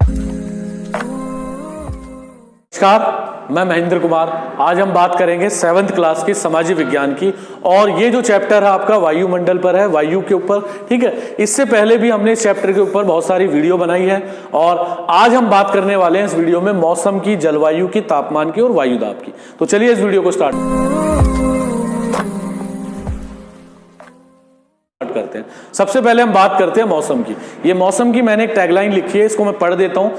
नमस्कार, मैं महेंद्र कुमार। आज हम बात करेंगे 7th क्लास की सामाजिक विज्ञान की, और ये जो चैप्टर है आपका वायुमंडल पर है, वायु के ऊपर। ठीक है, इससे पहले भी हमने इस चैप्टर के ऊपर बहुत सारी वीडियो बनाई है, और आज हम बात करने वाले हैं इस वीडियो में मौसम की, जलवायु की, तापमान की और वायुदाब की। तो चलिए इस वीडियो को स्टार्ट करते हैं। सबसे पहले हम बात करते हैं मौसम की। ये मौसम की मैंने एक टैगलाइन लिखी है, इसको मैं पढ़ देता हूं।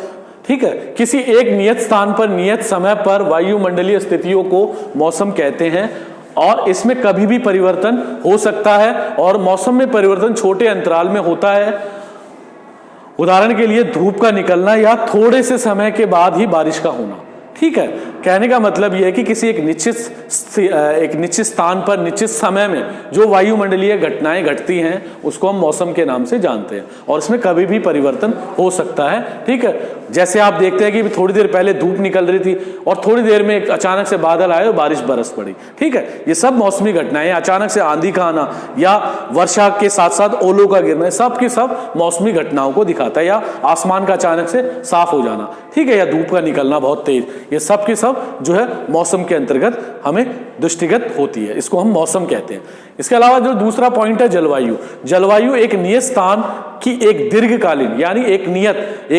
ठीक है, किसी एक नियत स्थान पर नियत समय पर वायुमंडलीय स्थितियों को मौसम कहते हैं, और इसमें कभी भी परिवर्तन हो सकता है, और मौसम में परिवर्तन छोटे अंतराल में होता है। उदाहरण के लिए धूप का निकलना या थोड़े से समय के बाद ही बारिश का होना। ठीक है, कहने का मतलब यह है कि किसी एक निश्चित स्थान पर निश्चित समय में जो वायुमंडलीय घटनाएं घटती हैं उसको हम मौसम के नाम से जानते हैं, और इसमें कभी भी परिवर्तन हो सकता है। ठीक है, जैसे आप देखते हैं कि थोड़ी देर पहले धूप निकल रही थी और थोड़ी देर में अचानक से बादल आए और बारिश बरस पड़ी। ठीक है, ये सब मौसमी घटनाएं, अचानक से आंधी का आना या वर्षा के साथ साथ ओलों का गिरना, सब के सब मौसमी घटनाओं को दिखाता है, या आसमान का अचानक से साफ हो जाना। ठीक है, या धूप का निकलना बहुत तेज, ये सब के सब जो है मौसम के अंतर्गत हमें दृष्टिगत होती है, इसको हम मौसम कहते हैं। इसके अलावा जो दूसरा पॉइंट है जलवायु। जलवायु एक नियत स्थान की एक दीर्घकालीन, यानी एक नियत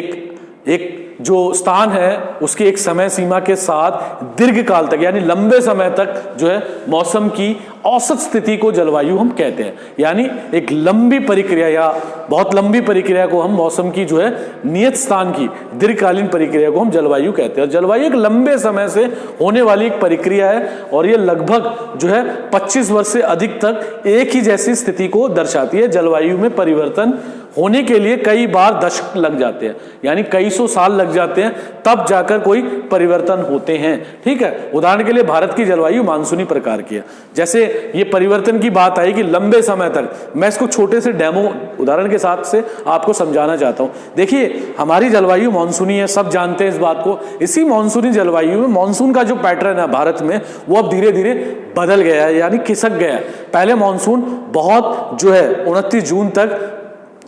एक जो स्थान है उसकी एक समय सीमा के साथ दीर्घकाल तक, यानी लंबे समय तक जो है मौसम की औसत स्थिति को जलवायु हम कहते हैं। यानी एक लंबी प्रक्रिया या बहुत लंबी प्रक्रिया को हम मौसम की जो है नियत स्थान की दीर्घकालीन प्रक्रिया को हम जलवायु कहते हैं। जलवायु एक लंबे समय से होने वाली एक प्रक्रिया है, और ये लगभग जो है 25 वर्ष से अधिक तक एक ही जैसी स्थिति को दर्शाती है। जलवायु में परिवर्तन होने के लिए कई बार दशक लग जाते हैं, यानी कई सौ साल लग जाते हैं, तब जाकर कोई परिवर्तन होते हैं। ठीक है, उदाहरण के लिए भारत की जलवायु मानसूनी प्रकार की है। जैसे ये परिवर्तन की बात आई कि लंबे समय तक, मैं इसको छोटे से डेमो उदाहरण के साथ से आपको समझाना चाहता हूं। देखिए, हमारी जलवायु मानसूनी है, सब जानते हैं इस बात को। इसी मानसूनी जलवायु में मानसून का जो पैटर्न है भारत में, वो अब धीरे धीरे बदल गया है, यानी खिसक गया है। पहले मानसून बहुत जो है 29 जून तक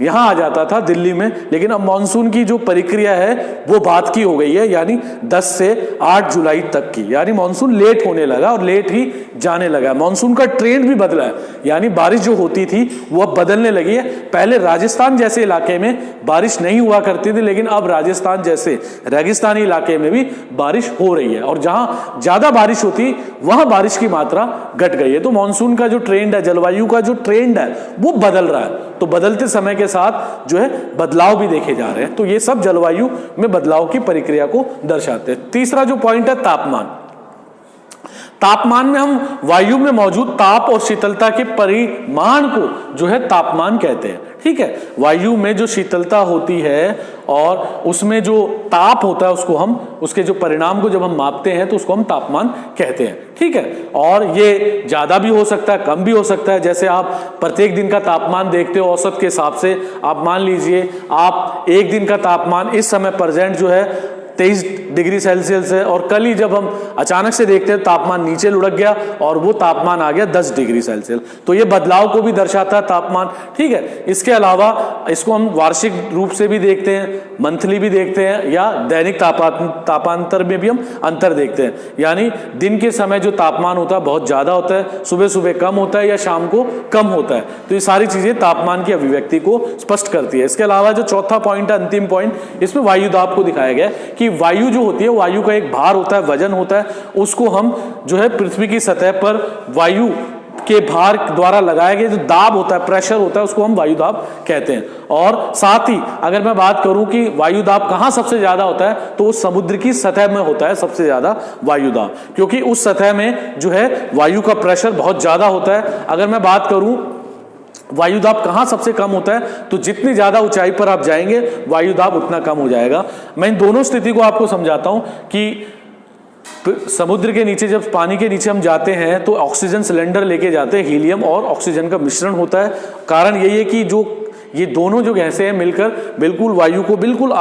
यहां आ जाता था दिल्ली में, लेकिन अब मानसून की जो प्रक्रिया है वो बाद की हो गई है, यानी 10 से 8 जुलाई तक की। यानी मानसून लेट होने लगा और लेट ही जाने लगा। मानसून का ट्रेंड भी बदला है, यानी बारिश जो होती थी वो अब बदलने लगी है। पहले राजस्थान जैसे इलाके में बारिश नहीं हुआ करती थी, लेकिन अब राजस्थान जैसे रेगिस्तानी इलाके में भी बारिश हो रही है, और जहां ज्यादा बारिश होती वहां बारिश की मात्रा घट गई है। तो मानसून का जो ट्रेंड है, जलवायु का जो ट्रेंड है वो बदल रहा है। तो बदलते समय के साथ जो है बदलाव भी देखे जा रहे हैं। तो ये सब जलवायु में बदलाव की प्रक्रिया को दर्शाते हैं। तीसरा जो पॉइंट है तापमान। तापमान में हम वायु में मौजूद ताप और शीतलता के परिमाण को जो है तापमान कहते हैं। ठीक है, वायु में जो शीतलता होती है और उसमें जो ताप होता है, उसको हम उसके जो परिणाम को जब हम मापते हैं तो उसको हम तापमान कहते हैं। ठीक है, और ये ज्यादा भी हो सकता है, कम भी हो सकता है। जैसे आप प्रत्येक दिन का तापमान देखते हो औसत के हिसाब से, आप मान लीजिए आप एक दिन का तापमान इस समय प्रेजेंट जो है 23 डिग्री सेल्सियस है, और कल ही जब हम अचानक से देखते हैं तापमान नीचे लुढ़क गया और वो तापमान आ गया 10 डिग्री सेल्सियस। तो ये बदलाव को भी दर्शाता है तापमान। ठीक है, इसके अलावा इसको हम वार्षिक रूप से भी देखते हैं, मंथली भी देखते हैं, या दैनिक तापांतर में भी हम अंतर देखते हैं। यानी दिन के समय जो तापमान होता है बहुत ज्यादा होता है, सुबह सुबह कम होता है या शाम को कम होता है। तो ये सारी चीजें तापमान की अभिव्यक्ति को स्पष्ट करती है। इसके अलावा जो चौथा पॉइंट है, अंतिम पॉइंट, इसमें वायुदाब को दिखाया गया है कि वायु जो होती है, वायु का एक भार होता है, वजन होता है, उसको हम जो है पृथ्वी की सतह पर वायु के भार द्वारा लगाया गया जो दाब होता है, प्रेशर होता है, उसको हम वायुदाब कहते हैं। और साथ ही अगर मैं बात करूं कि वायुदाब कहां सबसे ज्यादा होता है, तो उस समुद्र की सतह में होता है सबसे ज्यादा वायुदाब, क्योंकि उस सतह में जो है वायु का प्रेशर बहुत ज्यादा होता है। अगर मैं बात करूं वायुदाब कहां सबसे कम होता है, तो जितनी ज्यादा ऊंचाई पर आप जाएंगे वायुदाब उतना कम हो जाएगा। मैं इन दोनों स्थिति को आपको समझाता हूं कि समुद्र के नीचे, जब पानी के नीचे हम जाते हैं तो ऑक्सीजन सिलेंडर लेके जाते हैं, हीलियम और ऑक्सीजन का मिश्रण होता है। कारण यही है कि जो ये दोनों जो गैसें हैं मिलकर बिल्कुल वायु को बिल्कुल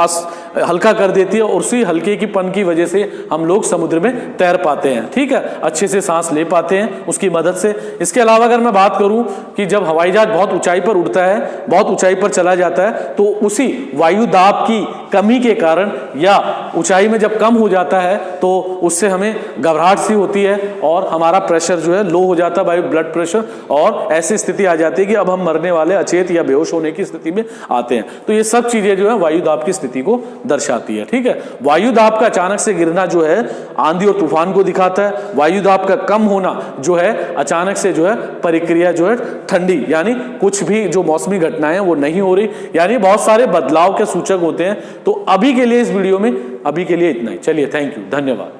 हल्का कर देती है और उसी हल्के की पन की वजह से हम लोग समुद्र में तैर पाते हैं। ठीक है, अच्छे से सांस ले पाते हैं उसकी मदद से। इसके अलावा अगर मैं बात करूं कि जब हवाई जहाज बहुत ऊंचाई पर उड़ता है, बहुत ऊंचाई पर चला जाता है, तो उसी वायु दाब की कमी के कारण या ऊंचाई में जब कम हो जाता है तो उससे हमें घबराहट सी होती है और हमारा प्रेशर जो है लो हो जाता है, वायु ब्लड प्रेशर, और ऐसी स्थिति आ जाती है कि अब हम मरने वाले, अचेत या बेहोश होने की स्थिति में आते हैं। तो ये सब चीजें जो है वायु दाब की स्थिति को दर्शाती है। ठीक है, वायु दाब का अचानक से गिरना जो है आंधी और तूफान को दिखाता है। वायु दाब का कम होना जो है अचानक से जो है प्रक्रिया जो है ठंडी, यानी कुछ भी जो मौसमी घटनाएं वो नहीं हो रही, यानी बहुत सारे बदलाव के सूचक होते हैं। तो अभी के लिए इस वीडियो में अभी के लिए इतना ही। चलिए, थैंक यू, धन्यवाद।